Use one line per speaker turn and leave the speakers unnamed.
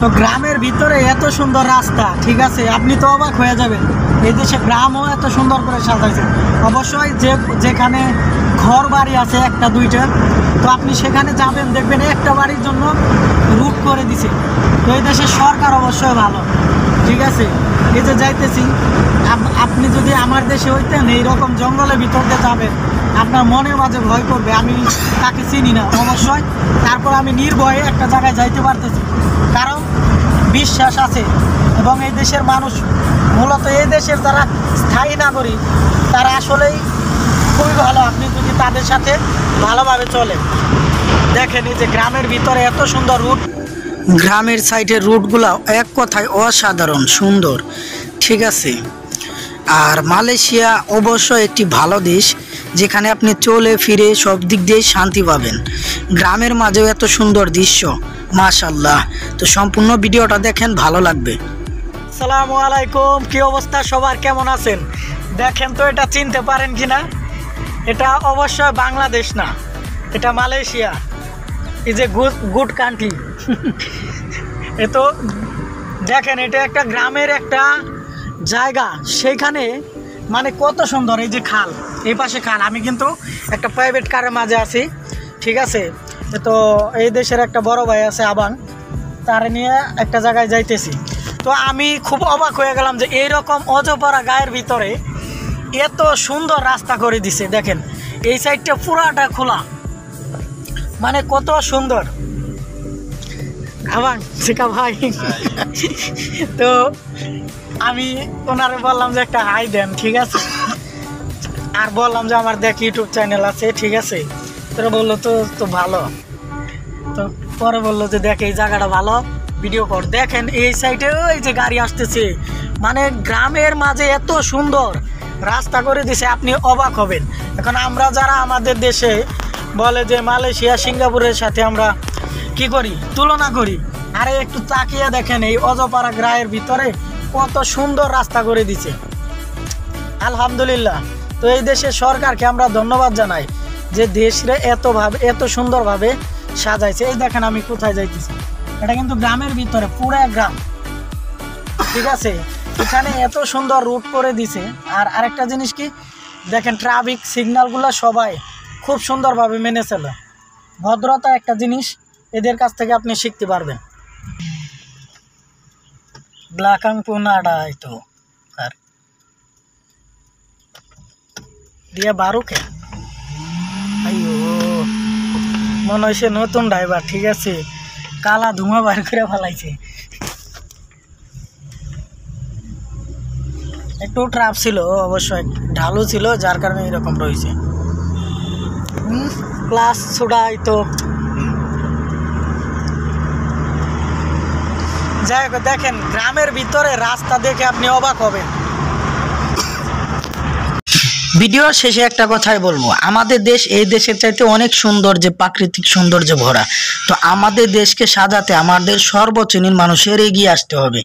তো গ্রামের ভিতরে এত সুন্দর রাস্তা, ঠিক আছে, আপনি তো অবাক হয়ে যাবেন। এই দেশে গ্রামও এত সুন্দর করে সাজাইছে। অবশ্যই যেখানে ঘর বাড়ি আছে একটা দুইটা, তো আপনি সেখানে যাবেন, দেখবেন একটা বাড়ির জন্য রুট করে দিছে। তো এই দেশের সরকার অবশ্যই ভালো, ঠিক আছে। এই যে যাইতেছি, আপনি যদি আমার দেশে হইতেন এইরকম জঙ্গলের ভিতর দিয়ে যাবেন, আপনার মনের মাঝে ভয় করবে, আমি তাকে চিনি না অবশ্যই, তারপর আমি নির্ভয়ে একটা জায়গায় যাইতে পারতেছি, কারণ বিশ্বাস আছে। এবং এই দেশের মানুষ, মূলত এই দেশের যারা স্থায়ী নাগরিক, তারা আসলেই খুবই ভালো, আপনি যদি তাদের সাথে ভালোভাবে চলেন। দেখেন এই যে গ্রামের ভিতরে এত সুন্দর রুট, গ্রামের সাইডের রুটগুলো এক কথায় অসাধারণ সুন্দর, ঠিক আছে। আর মালয়েশিয়া অবশ্যই একটি ভালো দেশ, যেখানে আপনি চলে ফিরে সব দিক দিয়ে শান্তি পাবেন। গ্রামের মাঝেও এত সুন্দর দৃশ্য, মাশাআল্লাহ। তো সম্পূর্ণ ভিডিওটা দেখেন, ভালো লাগবে। আসসালামু আলাইকুম, কি অবস্থা সবার, কেমন আছেন? দেখেন তো এটা চিনতে পারেন কিনা? এটা অবশ্যই বাংলাদেশ না, এটা মালয়েশিয়া। এই যে গুড কান্ট্রি। এ তো দেখেন, এটা একটা গ্রামের একটা জায়গা, সেইখানে মানে কত সুন্দর। এই যে খাল, এই পাশে খাল, আমি কিন্তু একটা প্রাইভেট কারের মাঝে আছি, ঠিক আছে। তো এই দেশের একটা বড় ভাই আছে আবাং, তার নিয়ে একটা জায়গায় যাইতেছি। তো আমি খুব অবাক হয়ে গেলাম যে এইরকম অজপাড়া গায়ের ভিতরে এত সুন্দর রাস্তা করে দিছে। দেখেন এই সাইডটা পুরাটা খোলা, মানে কত সুন্দর। আবাং শিকা ভাই। তো আমি ওনারে বললাম যে একটা হাই দেন, ঠিক আছে, আর বললাম যে আমার দেখ ইউটিউব চ্যানেল আছে, ঠিক আছে। তোরা বললো তো ভালো। তো পরে বললো যে দেখ এই জায়গাটা ভালো, ভিডিও কর। দেখেন এই সাইডে ওই যে গাড়ি আসতেছে, মানে গ্রামের মাঝে এত সুন্দর রাস্তা করে দিছে, আপনি অবাক হবেন। এখন আমরা যারা আমাদের দেশে বলে যে মালয়েশিয়া সিঙ্গাপুরের সাথে আমরা কি করি, তুলনা করি, আরে একটু তাকিয়ে দেখেন এই অজপাড়া গ্রামের ভিতরে কত সুন্দর রাস্তা করে দিছে, আলহামদুলিল্লাহ। তো এই দেশের সরকারকে আমরা ধন্যবাদ জানাই যে দেশরে এত সুন্দরভাবে সাজাইছে। এই দেখেন আমি কোথায় যাইতেছি, এটা কিন্তু গ্রামের ভিতরে, পুরো গ্রাম, ঠিক আছে। এখানে এত সুন্দর রুট করে দিছে। আর আরেকটা জিনিস কি, দেখেন ট্রাফিক সিগন্যালগুলো সবাই খুব সুন্দরভাবে মেনে চলে। ভদ্রতা একটা জিনিস, এদের কাছ থেকে আপনি শিখতে পারবেন। ব্লাকাং পুনাডা তো আর দিয়া বারুকে, আইও মনে হয়েছে নতুন ড্রাইভার, ঠিক আছে, কালা ধুমা বার করে ফেলাইছে। একটু ট্রাপ ছিল, অবশ্যই ঢালু ছিল, যার কারণে এরকম রয়েছে। ক্লাস ছুড়াই তো যাই হোক, দেখেন গ্রামের ভিতরে রাস্তা দেখে আপনি অবাক হবেন। ভিডিওর শেষে একটা কথাই বলবো, আমাদের দেশ এই দেশের চাইতে অনেক সুন্দর, যে প্রাকৃতিক সৌন্দর্যে ভরা। তো আমাদের দেশকে সাজাতে আমাদের সর্বশ্রেণীর মানুষের এগিয়ে আসতে হবে।